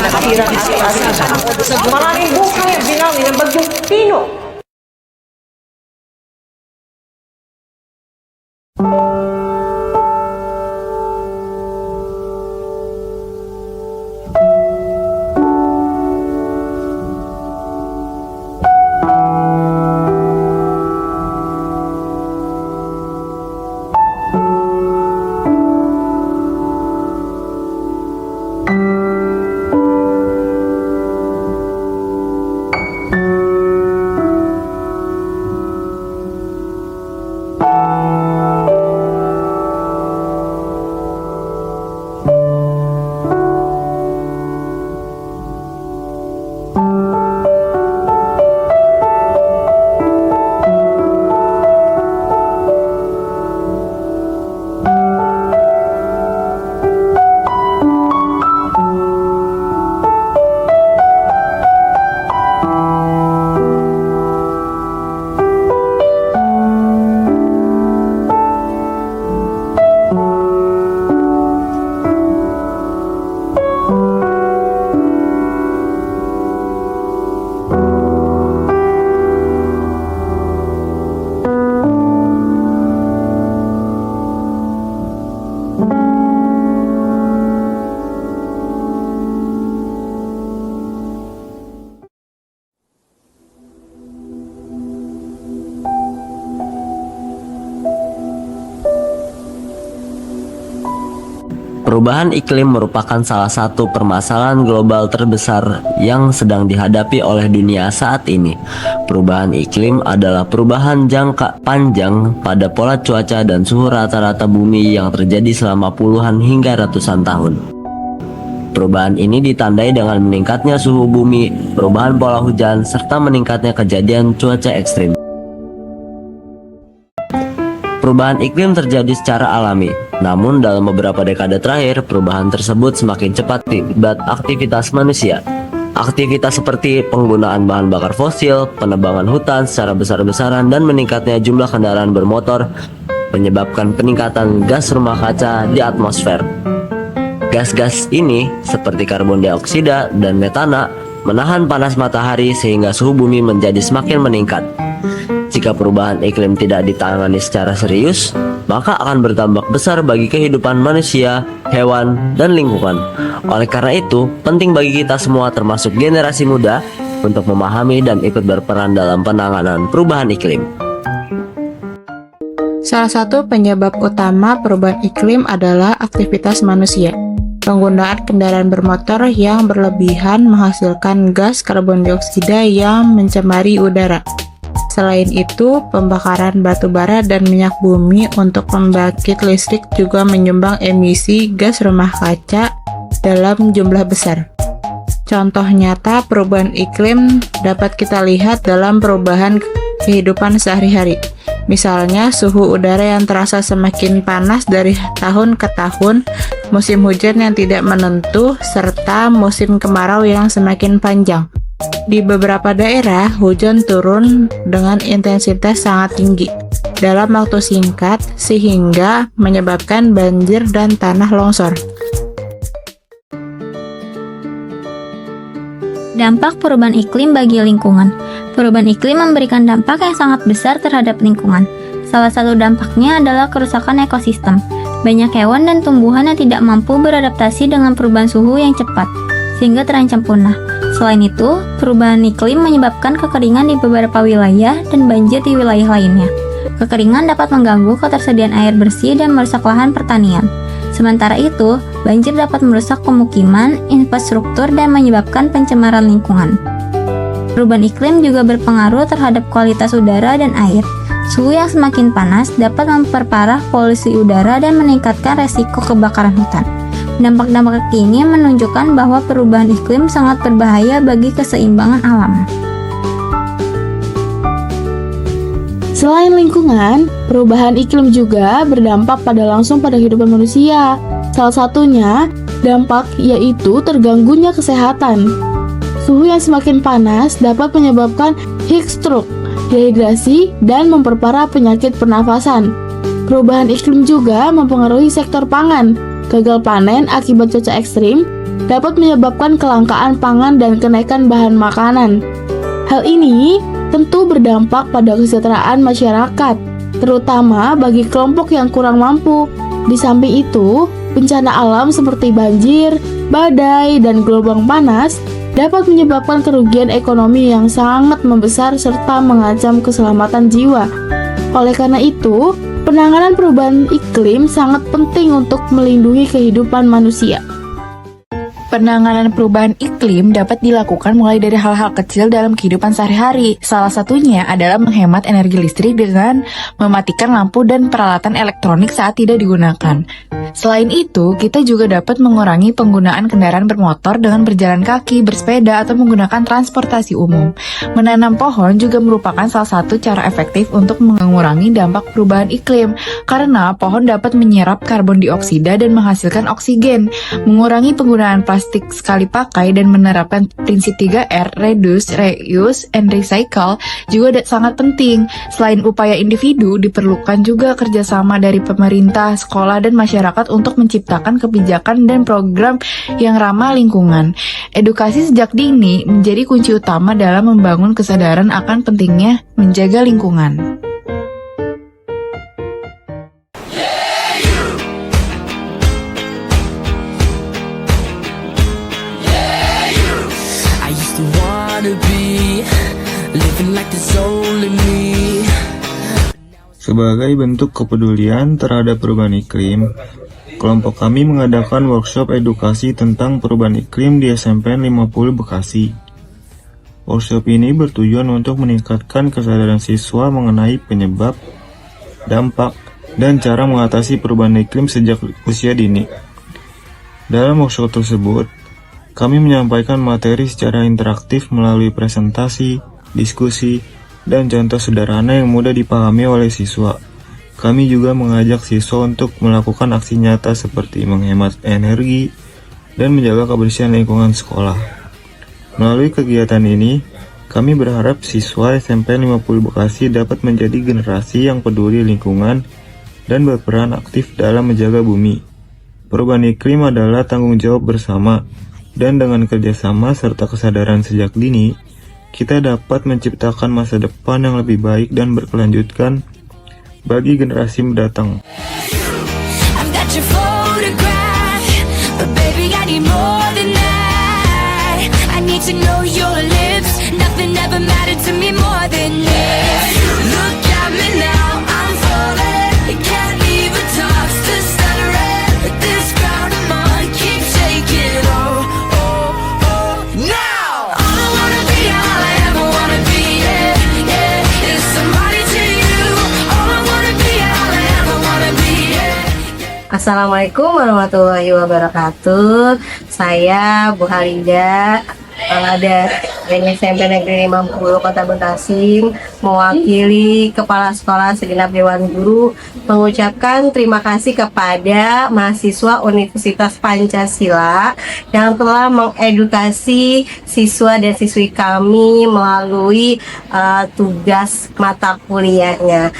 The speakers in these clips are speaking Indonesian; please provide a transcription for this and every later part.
nasirang asa-asa. Maraming buhay ang binawi ng bagyong Pino. Perubahan iklim merupakan salah satu permasalahan global terbesar yang sedang dihadapi oleh dunia saat ini. Perubahan iklim adalah perubahan jangka panjang pada pola cuaca dan suhu rata-rata bumi yang terjadi selama puluhan hingga ratusan tahun. Perubahan ini ditandai dengan meningkatnya suhu bumi, perubahan pola hujan, serta meningkatnya kejadian cuaca ekstrim. Perubahan iklim terjadi secara alami, namun dalam beberapa dekade terakhir, perubahan tersebut semakin cepat akibat aktivitas manusia. Aktivitas seperti penggunaan bahan bakar fosil, penebangan hutan secara besar-besaran, dan meningkatnya jumlah kendaraan bermotor menyebabkan peningkatan gas rumah kaca di atmosfer. Gas-gas ini, seperti karbon dioksida dan metana, menahan panas matahari sehingga suhu bumi menjadi semakin meningkat. Jika perubahan iklim tidak ditangani secara serius, maka akan berdampak besar bagi kehidupan manusia, hewan, dan lingkungan. Oleh karena itu, penting bagi kita semua termasuk generasi muda untuk memahami dan ikut berperan dalam penanganan perubahan iklim. Salah satu penyebab utama perubahan iklim adalah aktivitas manusia. Penggunaan kendaraan bermotor yang berlebihan menghasilkan gas karbon dioksida yang mencemari udara. Selain itu, pembakaran batu bara dan minyak bumi untuk pembangkit listrik juga menyumbang emisi gas rumah kaca dalam jumlah besar. Contoh nyata perubahan iklim dapat kita lihat dalam perubahan kehidupan sehari-hari. Misalnya, suhu udara yang terasa semakin panas dari tahun ke tahun, musim hujan yang tidak menentu, serta musim kemarau yang semakin panjang. Di beberapa daerah, hujan turun dengan intensitas sangat tinggi dalam waktu singkat sehingga menyebabkan banjir dan tanah longsor. Dampak perubahan iklim bagi lingkungan. Perubahan iklim memberikan dampak yang sangat besar terhadap lingkungan. Salah satu dampaknya adalah kerusakan ekosistem. Banyak hewan dan tumbuhan yang tidak mampu beradaptasi dengan perubahan suhu yang cepat, sehingga terancam punah. Selain itu, perubahan iklim menyebabkan kekeringan di beberapa wilayah dan banjir di wilayah lainnya. Kekeringan dapat mengganggu ketersediaan air bersih dan merusak lahan pertanian. Sementara itu, banjir dapat merusak pemukiman, infrastruktur, dan menyebabkan pencemaran lingkungan. Perubahan iklim juga berpengaruh terhadap kualitas udara dan air. Suhu yang semakin panas dapat memperparah polusi udara dan meningkatkan resiko kebakaran hutan. Dampak-dampak ini menunjukkan bahwa perubahan iklim sangat berbahaya bagi keseimbangan alam. Selain lingkungan, perubahan iklim juga berdampak langsung pada kehidupan manusia. Salah satunya, dampak yaitu terganggunya kesehatan. Suhu yang semakin panas dapat menyebabkan heat stroke, dehidrasi, dan memperparah penyakit pernafasan. Perubahan iklim juga mempengaruhi sektor pangan. gagal panen akibat cuaca ekstrim dapat menyebabkan kelangkaan pangan dan kenaikan bahan makanan. Hal ini tentu berdampak pada kesejahteraan masyarakat, terutama bagi kelompok yang kurang mampu. Di samping itu, bencana alam seperti banjir, badai, dan gelombang panas dapat menyebabkan kerugian ekonomi yang sangat membesar serta mengancam keselamatan jiwa. Oleh karena itu, penanganan perubahan iklim sangat penting untuk melindungi kehidupan manusia. Penanganan perubahan iklim dapat dilakukan mulai dari hal-hal kecil dalam kehidupan sehari-hari. Salah satunya adalah menghemat energi listrik dengan mematikan lampu dan peralatan elektronik saat tidak digunakan. Selain itu, kita juga dapat mengurangi penggunaan kendaraan bermotor dengan berjalan kaki, bersepeda, atau menggunakan transportasi umum. Menanam pohon juga merupakan salah satu cara efektif untuk mengurangi dampak perubahan iklim, karena pohon dapat menyerap karbon dioksida dan menghasilkan oksigen. Mengurangi penggunaan plastik sekali pakai dan menerapkan prinsip 3R, reduce, reuse, and recycle juga sangat penting. Selain upaya individu, diperlukan juga kerjasama dari pemerintah, sekolah, dan masyarakat untuk menciptakan kebijakan dan program yang ramah lingkungan. Edukasi sejak dini menjadi kunci utama dalam membangun kesadaran akan pentingnya menjaga lingkungan. Sebagai bentuk kepedulian terhadap perubahan iklim, kelompok kami mengadakan workshop edukasi tentang perubahan iklim di SMPN 50 Bekasi. Workshop ini bertujuan untuk meningkatkan kesadaran siswa mengenai penyebab, dampak, dan cara mengatasi perubahan iklim sejak usia dini. Dalam workshop tersebut, kami menyampaikan materi secara interaktif melalui presentasi, diskusi, dan contoh sederhana yang mudah dipahami oleh siswa. Kami juga mengajak siswa untuk melakukan aksi nyata seperti menghemat energi dan menjaga kebersihan lingkungan sekolah. Melalui kegiatan ini, kami berharap siswa SMP 50 Bekasi dapat menjadi generasi yang peduli lingkungan dan berperan aktif dalam menjaga bumi. Perubahan iklim adalah tanggung jawab bersama, dan dengan kerjasama serta kesadaran sejak dini, kita dapat menciptakan masa depan yang lebih baik dan berkelanjutan bagi generasi mendatang. Assalamualaikum warahmatullahi wabarakatuh. Saya Bu Halida dari SMP Negeri 50 Kota Bekasi, mewakili Kepala Sekolah segenap Dewan Guru mengucapkan terima kasih kepada mahasiswa Universitas Pancasila yang telah mengedukasi siswa dan siswi kami melalui tugas mata kuliahnya.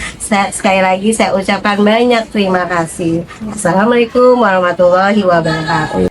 Sekali lagi saya ucapkan banyak terima kasih. Assalamualaikum warahmatullahi wabarakatuh.